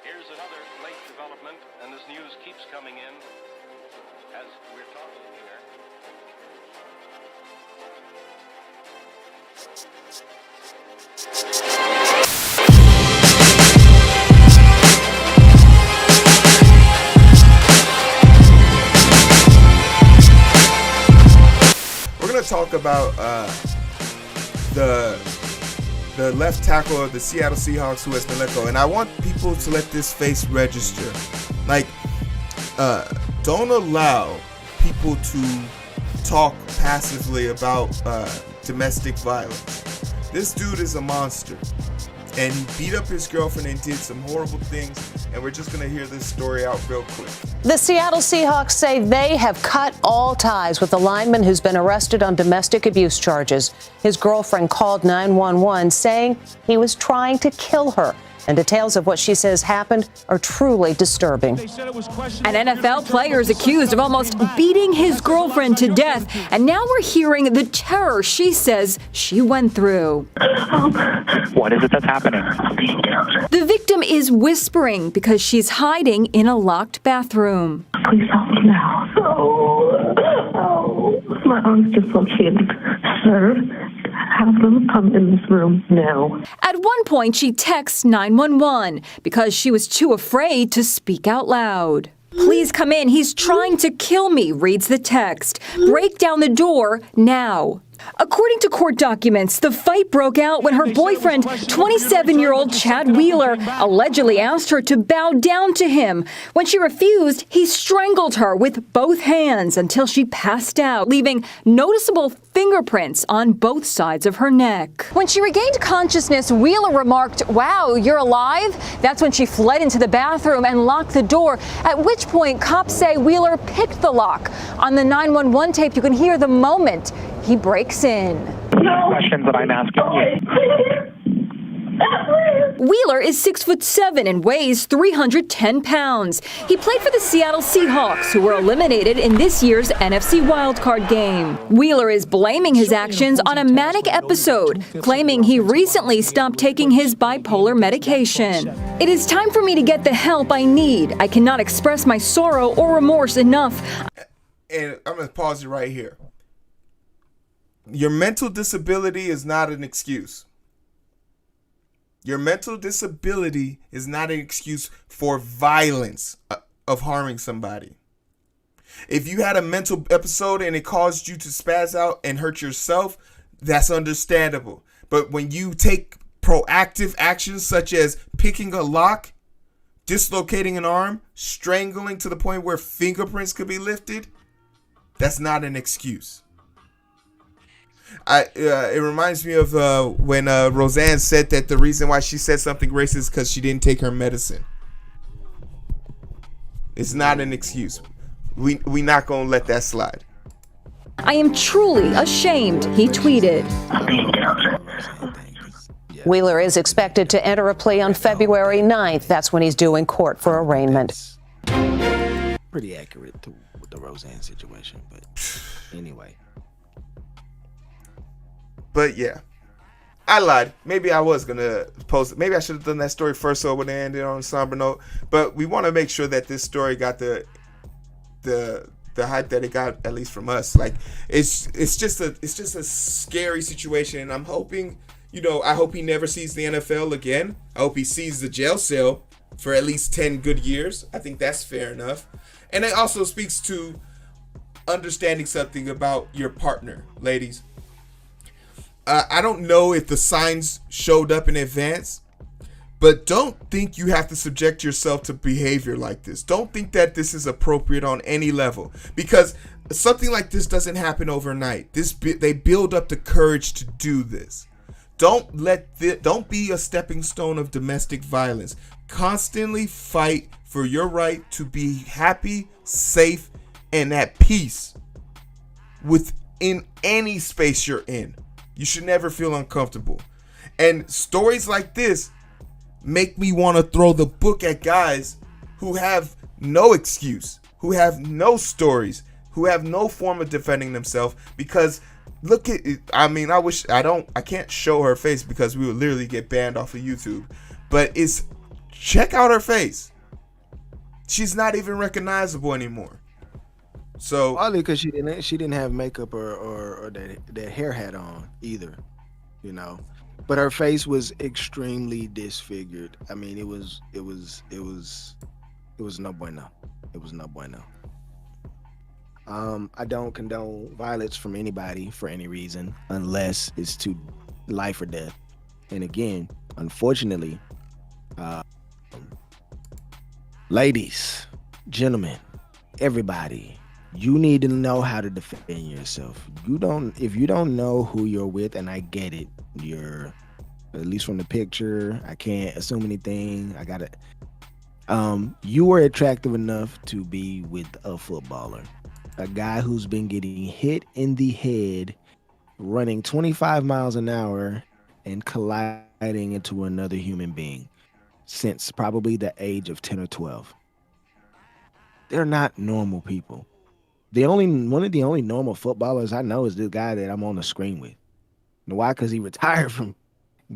Here's another late development, and this news keeps coming in as we're talking here. We're going to talk about the left tackle of the Seattle Seahawks who has been let go. And I want people to let this face register. Like, don't allow people to talk passively about domestic violence. This dude is a monster. And he beat up his girlfriend and did some horrible things. And we're just going to hear this story out real quick. The Seattle Seahawks say they have cut all ties with the lineman who's been arrested on domestic abuse charges. His girlfriend called 911 saying he was trying to kill her. And details of what she says happened are truly disturbing. An NFL player is accused of almost beating his girlfriend to death. And now we're hearing the terror she says she went through. What is it that's happening? The victim is whispering because she's hiding in a locked bathroom. Please help me now. Oh, my arm's dislocated. Sir, have them come in this room now. At one point, she texts 911 because she was too afraid to speak out loud. Please come in. He's trying to kill me, reads the text. Break down the door now. According to court documents, the fight broke out when her boyfriend, 27-year-old Chad Wheeler, allegedly asked her to bow down to him. When she refused, he strangled her with both hands until she passed out, leaving noticeable fingerprints on both sides of her neck. When she regained consciousness, Wheeler remarked, "Wow, you're alive?" That's when she fled into the bathroom and locked the door, at which point cops say Wheeler picked the lock. On the 911 tape, you can hear the moment he breaks in. Questions that I'm asking you. Wheeler is 6'7" and weighs 310 pounds. He played for the Seattle Seahawks, who were eliminated in this year's NFC wildcard game. Wheeler is blaming his actions on a manic episode, claiming he recently stopped taking his bipolar medication. "It is time for me to get the help I need. I cannot express my sorrow or remorse enough." And I'm going to pause it right here. Your mental disability is not an excuse. Your mental disability is not an excuse for violence of harming somebody. If you had a mental episode and it caused you to spaz out and hurt yourself, that's understandable. But when you take proactive actions such as picking a lock, dislocating an arm, strangling to the point where fingerprints could be lifted, that's not an excuse. It reminds me of when Roseanne said that the reason why she said something racist is because she didn't take her medicine. It's not an excuse. We not gonna let that slide. "I am truly ashamed," he tweeted. Wheeler is expected to enter a plea on February 9th. That's when he's due in court for arraignment. Pretty accurate with the Roseanne situation, but anyway. But yeah, I lied. Maybe I was gonna post it. Maybe I should have done that story first so it would have ended on a somber note. But we want to make sure that this story got the hype that it got, at least from us. Like it's just a scary situation, and I'm hoping, I hope he never sees the NFL again. I hope he sees the jail cell for at least 10 good years. I think that's fair enough. And it also speaks to understanding something about your partner, ladies. I don't know if the signs showed up in advance, but don't think you have to subject yourself to behavior like this. Don't think that this is appropriate on any level, because something like this doesn't happen overnight. They build up the courage to do this. Don't be a stepping stone of domestic violence. Constantly fight for your right to be happy, safe, and at peace within any space you're in. You should never feel uncomfortable. And stories like this make me want to throw the book at guys who have no excuse, who have no stories, who have no form of defending themselves, because look at it. I mean, I can't show her face because we would literally get banned off of YouTube. But check out her face. She's not even recognizable anymore. So Probably because she didn't have makeup or that hair hat on either, you know. But her face was extremely disfigured. I mean, it was no bueno. It was no bueno. I don't condone violence from anybody for any reason unless it's to life or death. And again, unfortunately, ladies, gentlemen, everybody, you need to know how to defend yourself. If you don't know who you're with, and I get it, you're, at least from the picture, I can't assume anything. You were attractive enough to be with a footballer, a guy who's been getting hit in the head, running 25 miles an hour and colliding into another human being since probably the age of 10 or 12. They're not normal people. One of the only normal footballers I know is this guy that I'm on the screen with. And why? Because he retired from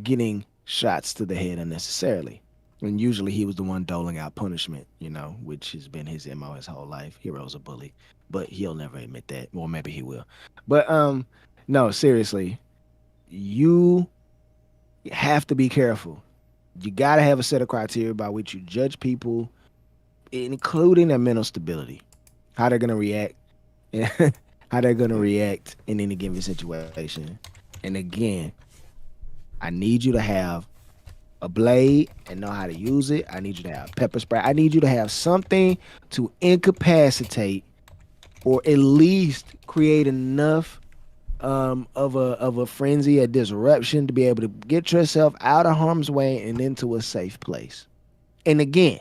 getting shots to the head unnecessarily. And usually he was the one doling out punishment, you know, which has been his MO his whole life. Heero's a bully, but he'll never admit that. Well, maybe he will. But no, seriously, you have to be careful. You got to have a set of criteria by which you judge people, including their mental stability, how they're going to react, how they're going to react in any given situation. And again, I need you to have a blade and know how to use it. I need you to have pepper spray. I need you to have something to incapacitate or at least create enough of a frenzy, a disruption to be able to get yourself out of harm's way and into a safe place. And again,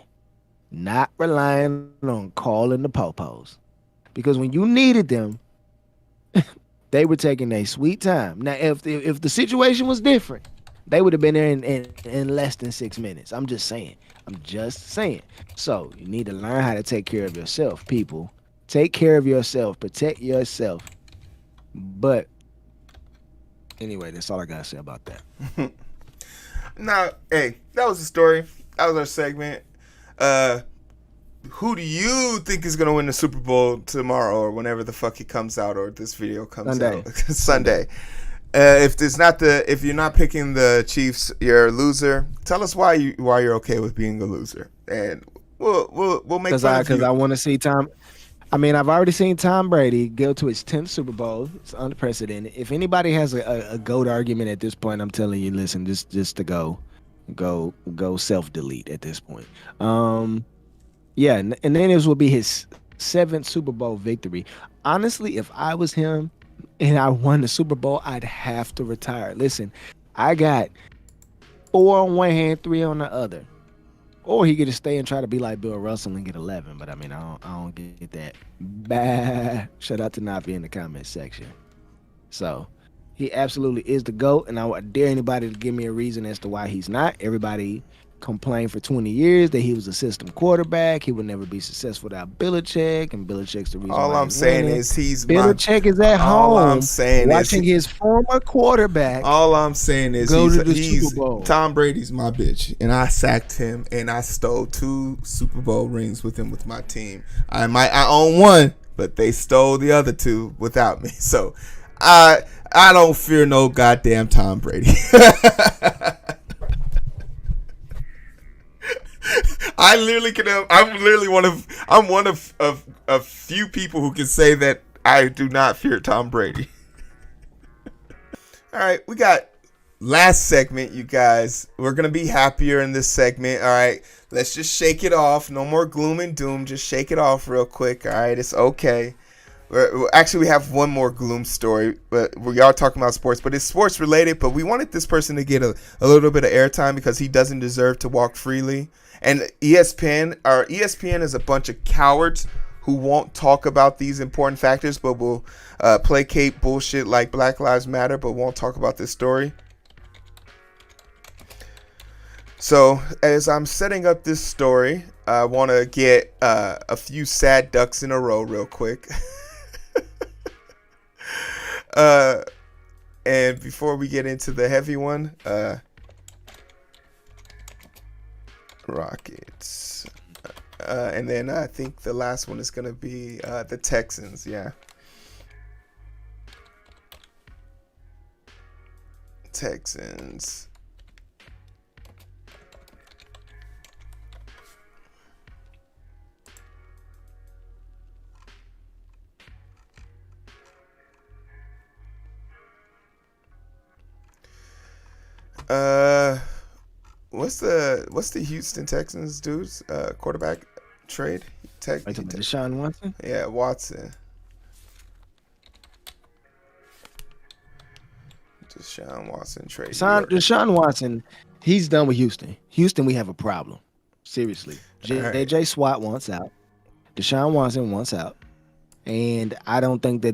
not relying on calling the popos, because when you needed them, they were taking a sweet time. Now, if the situation was different, they would have been there in less than 6 minutes. I'm just saying. So you need to learn how to take care of yourself, people. Take care of yourself. Protect yourself. But anyway, that's all I got to say about that. now, hey, that was the story. That was our segment. Who do you think is going to win the Super Bowl tomorrow or whenever the fuck it comes out or this video comes out? Sunday. If you're not picking the Chiefs, you're a loser. Tell us why you're okay with being a loser, and we'll make fun of you. Because I want to see Tom. I mean, I've already seen Tom Brady go to his 10th Super Bowl. It's unprecedented. If anybody has a GOAT argument at this point, I'm telling you, listen, just to go self-delete at this point. Yeah, and then this will be his 7th Super Bowl victory. Honestly, if I was him and I won the Super Bowl, I'd have to retire. Listen, I got 4 on one hand, 3 on the other. Or he could just stay and try to be like Bill Russell and get 11. But I mean, I don't get that. Bah. Shout out to Nafi in the comment section. So he absolutely is the GOAT, and I dare anybody to give me a reason as to why he's not. Everybody complained for 20 years that he was a system quarterback. He would never be successful without Belichick, and Belichick's the reason all why I'm saying winning. is Belichick is at all home I'm saying watching his former quarterback. All I'm saying is go to the Super Bowl. Tom Brady's my bitch, and I sacked him, and I stole 2 Super Bowl rings with him with my team. I own 1, but they stole the other 2 without me. So I don't fear no goddamn Tom Brady. I'm one of few people who can say that I do not fear Tom Brady. All right, we got last segment, you guys. We're gonna be happier in this segment. All right, let's just shake it off. No more gloom and doom. Just shake it off real quick. All right, it's okay. Actually, we have one more gloom story, but we are talking about sports, but it's sports related. But we wanted this person to get a little bit of airtime because he doesn't deserve to walk freely. And ESPN is a bunch of cowards who won't talk about these important factors, but will placate bullshit like Black Lives Matter, but won't talk about this story. So as I'm setting up this story, I want to get a few sad ducks in a row real quick. And before we get into the heavy one, Rockets. And then I think the last one is going to be the Texans. Yeah. Texans. What's the Houston Texans dudes quarterback trade? Deshaun Watson? Yeah, Watson. Deshaun Watson trade. Deshaun Watson, he's done with Houston. Houston, we have a problem. Seriously. JJ Swat wants out. Deshaun Watson wants out. And I don't think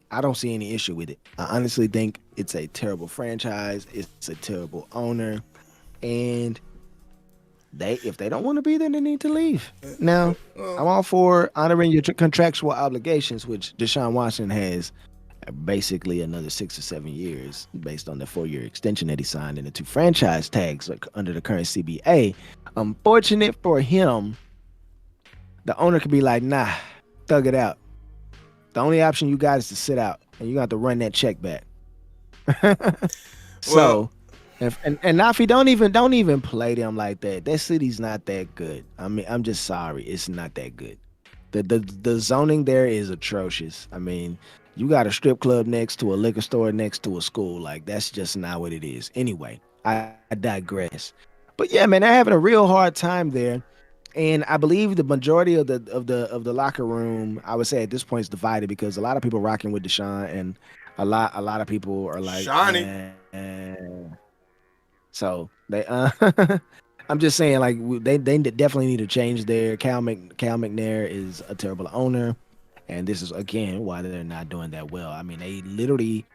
I don't see any issue with it. I honestly think it's a terrible franchise. It's a terrible owner. And if they don't want to be there, they need to leave. Now, I'm all for honoring your contractual obligations, which Deshaun Watson has basically another 6 or 7 years based on the 4-year extension that he signed and the 2 franchise tags under the current CBA. Unfortunate for him, the owner could be like, nah, thug it out. The only option you got is to sit out, and you got to run that check back. So, and Nafi, don't even play them like that. That city's not that good. I mean, I'm just sorry, it's not that good. The zoning there is atrocious. I mean, you got a strip club next to a liquor store next to a school. Like, that's just not what it is. Anyway, I digress. But yeah, man, they're having a real hard time there. And I believe the majority of the locker room, I would say at this point, is divided because a lot of people are rocking with Deshaun, and a lot of people are like, Shawnee. So they, I'm just saying, like, they definitely need to change their Cal McNair is a terrible owner, and this is again why they're not doing that well. I mean, they literally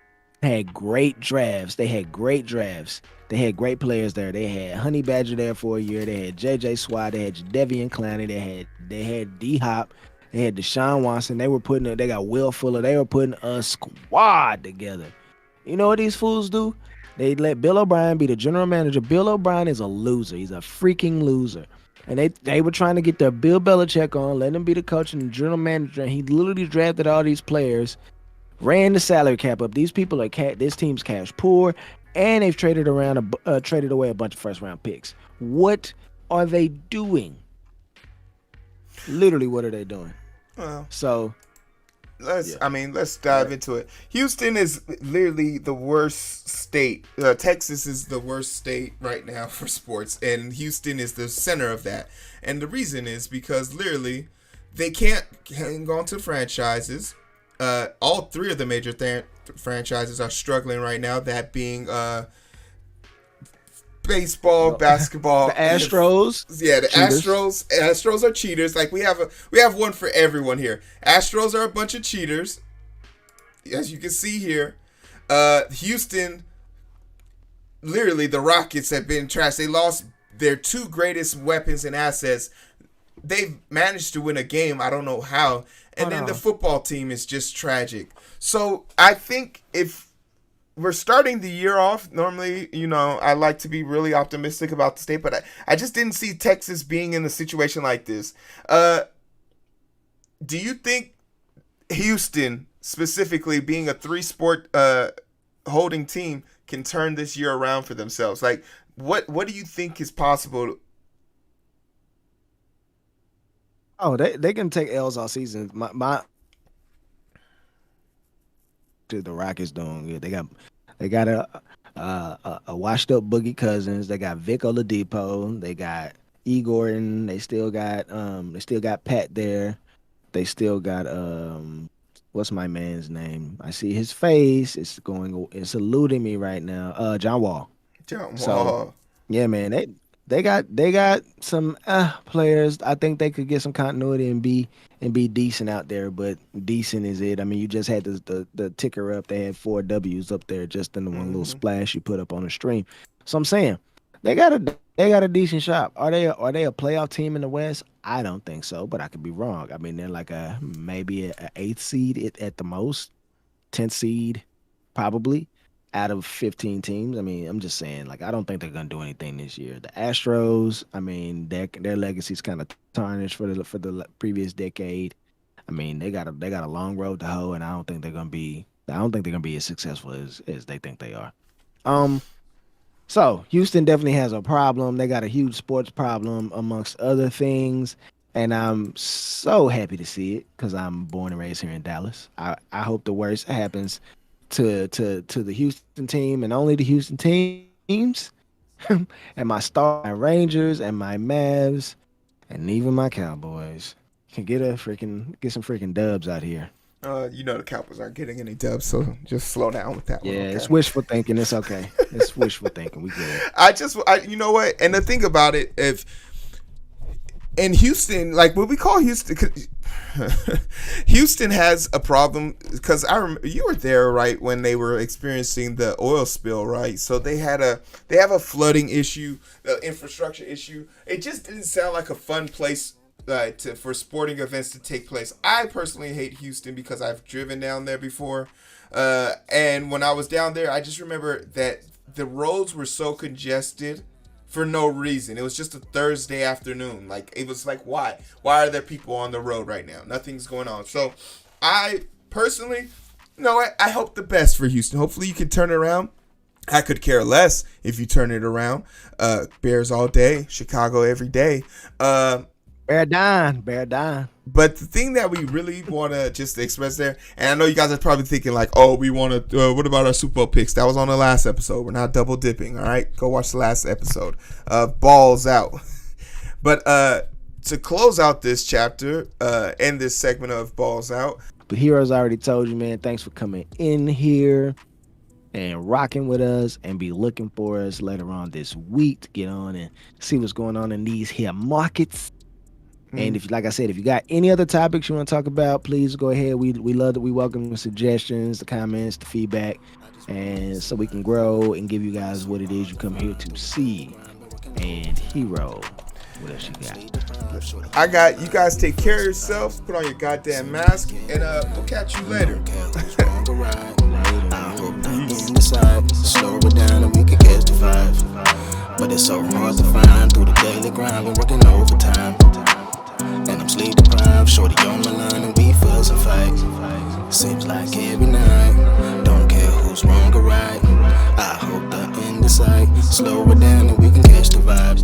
had great drafts. They had great players there. They had Honey Badger there for a year. They had JJ Swat. They had Jadeveon Clowney. They had D Hop. They had Deshaun Watson. They got Will Fuller. They were putting a squad together. You know what these fools do? They let Bill O'Brien be the general manager. Bill O'Brien is a loser. He's a freaking loser. And they were trying to get their Bill Belichick on, let him be the coach and the general manager. And he literally drafted all these players, ran the salary cap up. These people this team's cash poor, and they've traded away a bunch of first round picks. What are they doing? Literally, what are they doing? Well, so let's dive into it. Houston is literally the worst state. Texas is the worst state right now for sports, and Houston is the center of that. And the reason is because literally they can't hang on to franchises. All 3 of the major franchises are struggling right now. That being baseball, basketball, the Astros. Yeah, the cheaters. Astros are cheaters. Like we have one for everyone here. Astros are a bunch of cheaters, as you can see here. Houston, literally, the Rockets have been trashed. They lost their 2 greatest weapons and assets. They've managed to win a game. I don't know how. And then the football team is just tragic. So I think if we're starting the year off, normally, I like to be really optimistic about the state, but I just didn't see Texas being in a situation like this. Do you think Houston, specifically being a 3-sport holding team, can turn this year around for themselves? Like, what do you think is possible? Oh, they can take L's all season. The Rockets doing good. They got a washed up Boogie Cousins. They got Vic Oladipo. They got E Gordon. They still got Pat there. They still got what's my man's name? I see his face. It's eluding me right now. John Wall. So, yeah, man, they got some players. I think they could get some continuity and be decent out there, but decent is it. I mean, you just had the ticker up. They had 4 W's up there just in the one little splash you put up on the stream. So I'm saying they got a decent shot. Are they a playoff team in the West? I don't think so, but I could be wrong. I mean, they're like maybe an 8th seed at the most, 10th seed probably. out of 15 teams. I mean, I'm just saying, like, I don't think they're gonna do anything this year. The Astros, I mean, their legacy's kind of tarnished for the previous decade. I mean, they got a long road to hoe, and I don't think they're gonna be as successful as they think they are. So Houston definitely has a problem. They got a huge sports problem amongst other things. And I'm so happy to see it because I'm born and raised here in Dallas. I hope the worst happens to the Houston team and only the Houston teams and my Star Rangers and my Mavs and even my Cowboys can get some freaking dubs out here. You know the Cowboys aren't getting any dubs, so just slow down with that one. Yeah, Okay? it's wishful thinking. It's okay. It's wishful thinking. We good. You know what? And the thing about it, if in Houston, like what we call Houston, Houston has a problem because I remember you were there, right, when they were experiencing the oil spill, right? So they have a flooding issue, the infrastructure issue. It just didn't sound like a fun place for sporting events to take place. I personally hate Houston because I've driven down there before, and when I was down there, I just remember that the roads were so congested for no reason. It was just a Thursday afternoon. Like, it was like, why are there people on the road right now? Nothing's going on. So I personally, I hope the best for Houston. Hopefully you can turn it around. I could care less if you turn it around. Bears all day, Chicago every day. Bear down. But the thing that we really want to just express there, and I know you guys are probably thinking like, oh, we want to, what about our Super Bowl picks? That was on the last episode. We're not double dipping, all right? Go watch the last episode. Balls out. But to close out this chapter, end this segment of Balls Out. But Heero's already told you, man, thanks for coming in here and rocking with us and be looking for us later on this week to get on and see what's going on in these here markets. And if, like I said, if you got any other topics you want to talk about, please go ahead. We love that. We welcome the suggestions, the comments, the feedback, and so we can grow and give you guys what it is you come here to see. And Heero, what else you got? I got you guys. Take care of yourself. Put on your goddamn mask, and we'll catch you later. Slow it down and we can catch the vibe. But it's so hard to find through the daily grind. Been working overtime. And I'm sleep deprived, shorty on my line and we fuss and fight. Seems like every night, don't care who's wrong or right. I hope the end is sight. Slow it down and we can catch the vibes.